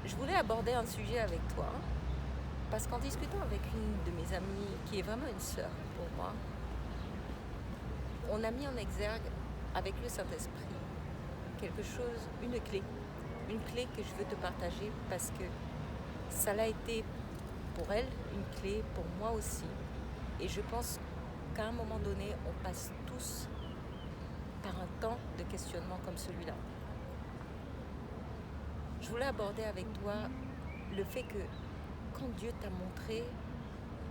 Je voulais aborder un sujet avec toi, parce qu'en discutant avec une de mes amies, qui est vraiment une sœur pour moi, on a mis en exergue avec le Saint-Esprit quelque chose, une clé que je veux te partager parce que ça l'a été pour elle, une clé pour moi aussi. Et je pense qu'à un moment donné, on passe tous par un temps de questionnement comme celui-là. Je voulais aborder avec toi le fait que quand Dieu t'a montré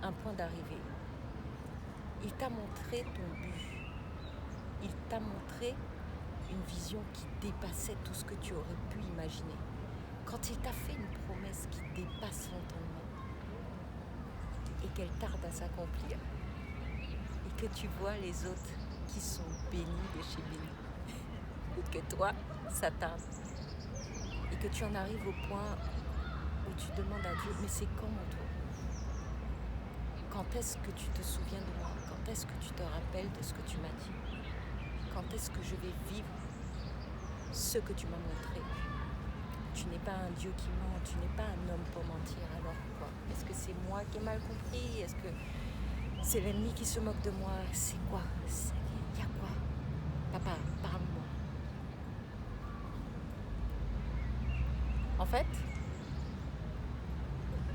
un point d'arrivée, il t'a montré ton but, il t'a montré une vision qui dépassait tout ce que tu aurais pu imaginer. Quand il t'a fait une promesse qui dépasse l'entendement et qu'elle tarde à s'accomplir, et que tu vois les autres qui sont bénis de chez bénis, et que toi, ça tarde, et que tu en arrives au point où tu demandes à Dieu, mais c'est quand mon tour? Quand est-ce que tu te souviens de moi? Quand est-ce que tu te rappelles de ce que tu m'as dit? Quand est-ce que je vais vivre ce que tu m'as montré? Tu n'es pas un Dieu qui ment, tu n'es pas un homme pour mentir, alors quoi? Est-ce que c'est moi qui ai mal compris? Est-ce que c'est l'ennemi qui se moque de moi? C'est quoi? Il y a quoi? Papa, parle-moi. En fait,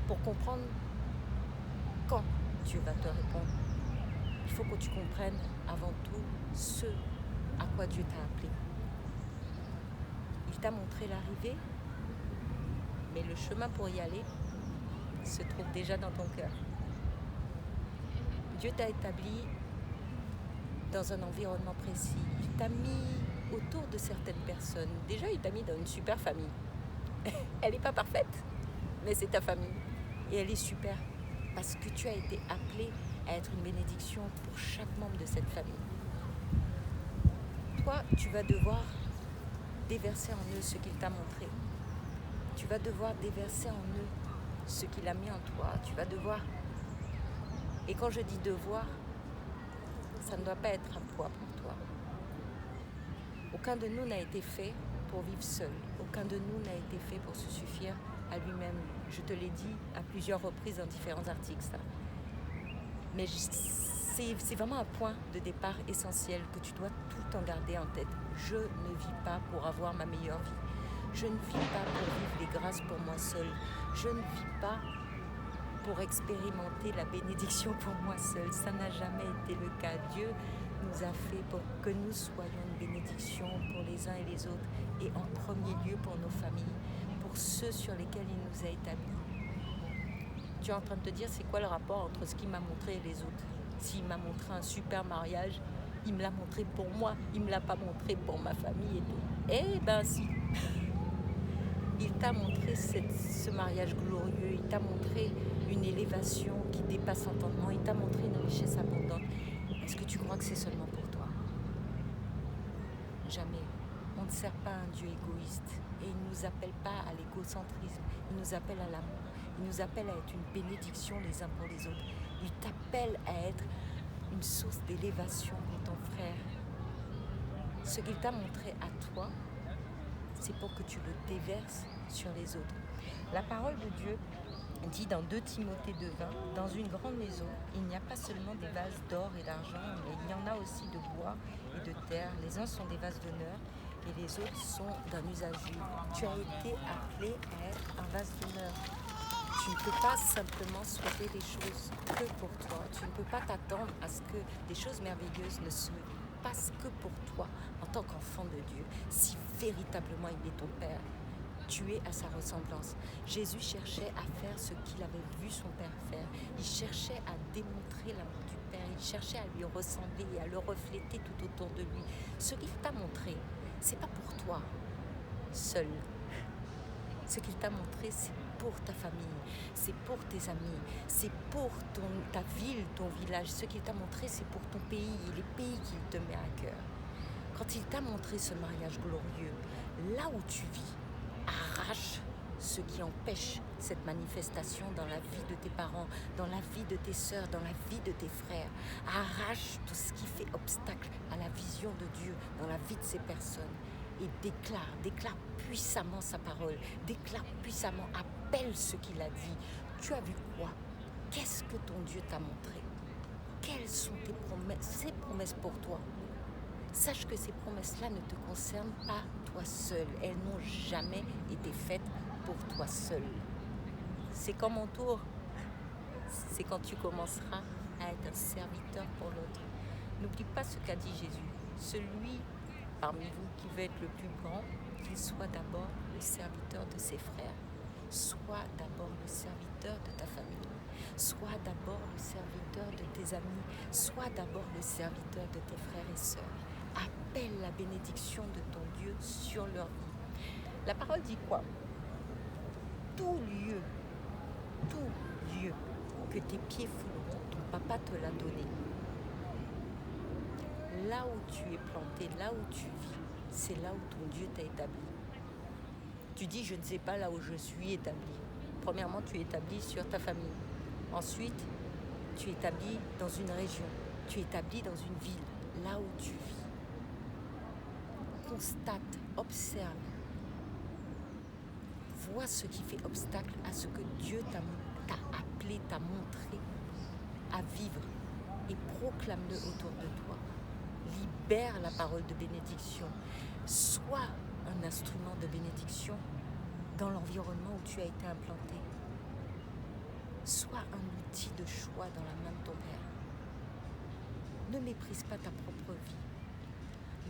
pour comprendre quand Dieu va te répondre, il faut que tu comprennes avant tout ce à quoi Dieu t'a appelé. Il t'a montré l'arrivée, mais le chemin pour y aller se trouve déjà dans ton cœur. Dieu t'a établi dans un environnement précis. Il t'a mis autour de certaines personnes. Déjà, il t'a mis dans une super famille. Elle n'est pas parfaite, mais c'est ta famille. Et elle est super parce que tu as été appelé à être une bénédiction pour chaque membre de cette famille. Toi, tu vas devoir déverser en eux ce qu'il t'a montré. Tu vas devoir déverser en eux ce qu'il a mis en toi. Tu vas devoir... Et quand je dis devoir, ça ne doit pas être un poids pour toi. Aucun de nous n'a été fait pour vivre seul. Aucun de nous n'a été fait pour se suffire à lui-même. Je te l'ai dit à plusieurs reprises dans différents articles, ça. Mais c'est vraiment un point de départ essentiel que tu dois tout le temps garder en tête. Je ne vis pas pour avoir ma meilleure vie. Je ne vis pas pour vivre les grâces pour moi seul. Je ne vis pas pour expérimenter la bénédiction pour moi seul. Ça n'a jamais été le cas. Dieu nous a fait pour que nous soyons une bénédiction pour les uns et les autres, et en premier lieu pour nos familles, pour ceux sur lesquels il nous a établis. Tu es en train de te dire, c'est quoi le rapport entre ce qu'il m'a montré et les autres? S'il m'a montré un super mariage, il me l'a montré pour moi, il ne me l'a pas montré pour ma famille et tout. Eh ben si. Il t'a montré ce mariage glorieux, il t'a montré une élévation qui dépasse l'entendement, il t'a montré une richesse abondante. Est-ce que tu crois que c'est seulement pour toi? Jamais. On ne sert pas un Dieu égoïste, et il ne nous appelle pas à l'égocentrisme, il nous appelle à l'amour, il nous appelle à être une bénédiction les uns pour les autres. Il t'appelle à être une source d'élévation pour ton frère. Ce qu'il t'a montré à toi, c'est pour que tu le déverses sur les autres. La parole de Dieu dit dans 2 Timothée 2,20, dans une grande maison, il n'y a pas seulement des vases d'or et d'argent, mais il y en a aussi de bois et de terre. Les uns sont des vases d'honneur et les autres sont d'un usage libre. Tu as été appelé à être un vase d'honneur. Tu ne peux pas simplement souhaiter des choses que pour toi. Tu ne peux pas t'attendre à ce que des choses merveilleuses ne se passent que pour toi en tant qu'enfant de Dieu. Si véritablement il est ton Père, tu es à sa ressemblance. Jésus cherchait à faire ce qu'il avait vu son Père faire. Il cherchait à démontrer l'amour du Père. Il cherchait à lui ressembler et à le refléter tout autour de lui. Ce qu'il t'a montré, c'est pas pour toi seul. Ce qu'il t'a montré, c'est pour ta famille, c'est pour tes amis, c'est pour ta ville, ton village. Ce qu'il t'a montré, c'est pour ton pays, les pays qu'il te met à cœur. Quand il t'a montré ce mariage glorieux, là où tu vis, arrache ce qui empêche cette manifestation dans la vie de tes parents, dans la vie de tes sœurs, dans la vie de tes frères. Arrache tout ce qui fait obstacle à la vision de Dieu dans la vie de ces personnes et déclare puissamment sa parole, déclare puissamment, appelle ce qu'il a dit. Tu as vu quoi? Qu'est-ce que ton Dieu t'a montré? Quelles sont tes promesses, ses promesses pour toi? Sache que ces promesses-là ne te concernent pas toi seul. Elles n'ont jamais été faites pour toi seul. C'est quand mon tour, c'est quand tu commenceras à être un serviteur pour l'autre. N'oublie pas ce qu'a dit Jésus. Celui parmi vous qui veut être le plus grand, qu'il soit d'abord le serviteur de ses frères. Sois d'abord le serviteur de ta famille. Sois d'abord le serviteur de tes amis. Sois d'abord le serviteur de tes frères et sœurs. Appelle la bénédiction de ton Dieu sur leur vie. La parole dit quoi? Tout lieu que tes pieds fouleront, ton papa te l'a donné. Là où tu es planté, là où tu vis, c'est là où ton Dieu t'a établi. Tu dis, je ne sais pas là où je suis établi. Premièrement, tu es établi sur ta famille. Ensuite, tu es établi dans une région. Tu es établi dans une ville, là où tu vis. Constate, observe. Vois ce qui fait obstacle à ce que Dieu t'a appelé, t'a montré à vivre et proclame-le autour de toi. Libère la parole de bénédiction. Sois un instrument de bénédiction dans l'environnement où tu as été implanté. Sois un outil de choix dans la main de ton Père. Ne méprise pas ta propre vie.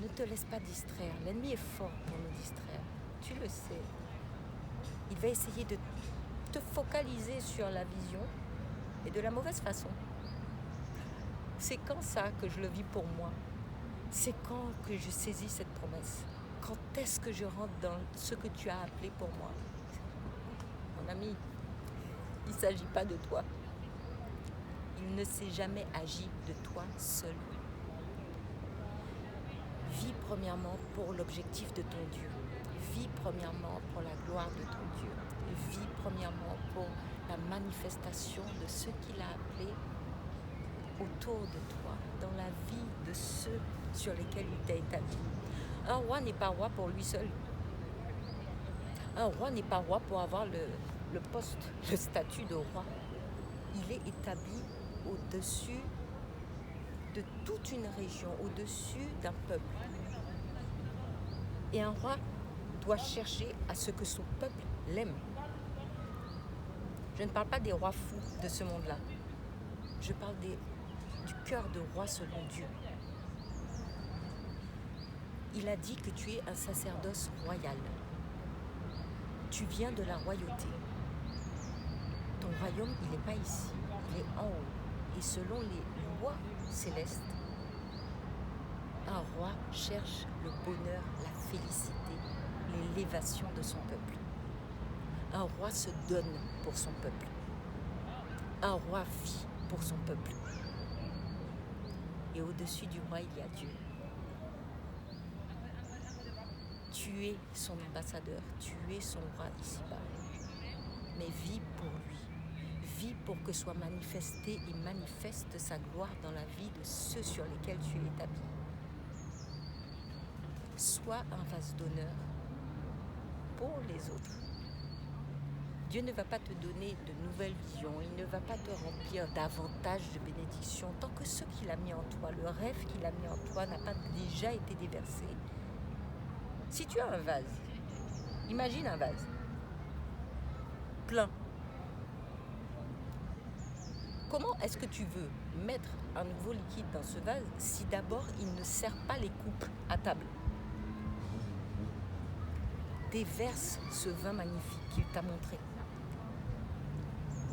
Ne te laisse pas distraire. L'ennemi est fort pour nous distraire. Tu le sais. Il va essayer de te focaliser sur la vision et de la mauvaise façon. C'est quand ça que je le vis pour moi? C'est quand que je saisis cette promesse? Quand est-ce que je rentre dans ce que tu as appelé pour moi? Mon ami, il ne s'agit pas de toi. Il ne s'est jamais agi de toi seul. Vis premièrement pour l'objectif de ton Dieu. Vis premièrement pour la gloire de ton Dieu. Vis premièrement pour la manifestation de ce qu'il a appelé autour de toi, dans la vie de ceux sur lesquels il t'a établi. Un roi n'est pas roi pour lui seul. Un roi n'est pas roi pour avoir le poste, le statut de roi. Il est établi au-dessus de toute une région, au-dessus d'un peuple. Et un roi doit chercher à ce que son peuple l'aime. Je ne parle pas des rois fous de ce monde-là. Je parle du cœur de roi selon Dieu. Il a dit que tu es un sacerdoce royal. Tu viens de la royauté. Ton royaume, il n'est pas ici, il est en haut. Et selon les lois célestes, un roi cherche le bonheur, la félicité, l'élévation de son peuple. Un roi se donne pour son peuple. Un roi vit pour son peuple. Et au-dessus du roi, il y a Dieu. Tu es son ambassadeur, tu es son roi ici-bas. Mais vis pour lui. Vis pour que soit manifesté et manifeste sa gloire dans la vie de ceux sur lesquels tu es établi. Sois un vase d'honneur pour les autres. Dieu ne va pas te donner de nouvelles visions, il ne va pas te remplir davantage de bénédictions tant que ce qu'il a mis en toi, le rêve qu'il a mis en toi n'a pas déjà été déversé. Si tu as un vase, imagine un vase plein. Comment est-ce que tu veux mettre un nouveau liquide dans ce vase si d'abord il ne sert pas les coupes à table? Déverse ce vin magnifique qu'il t'a montré.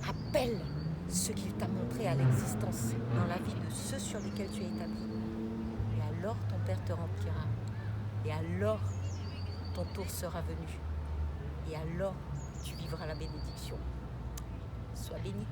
Appelle ce qu'il t'a montré à l'existence dans la vie de ceux sur lesquels tu es établi. Et alors ton Père te remplira. Et alors ton tour sera venu. Et alors tu vivras la bénédiction. Sois béni.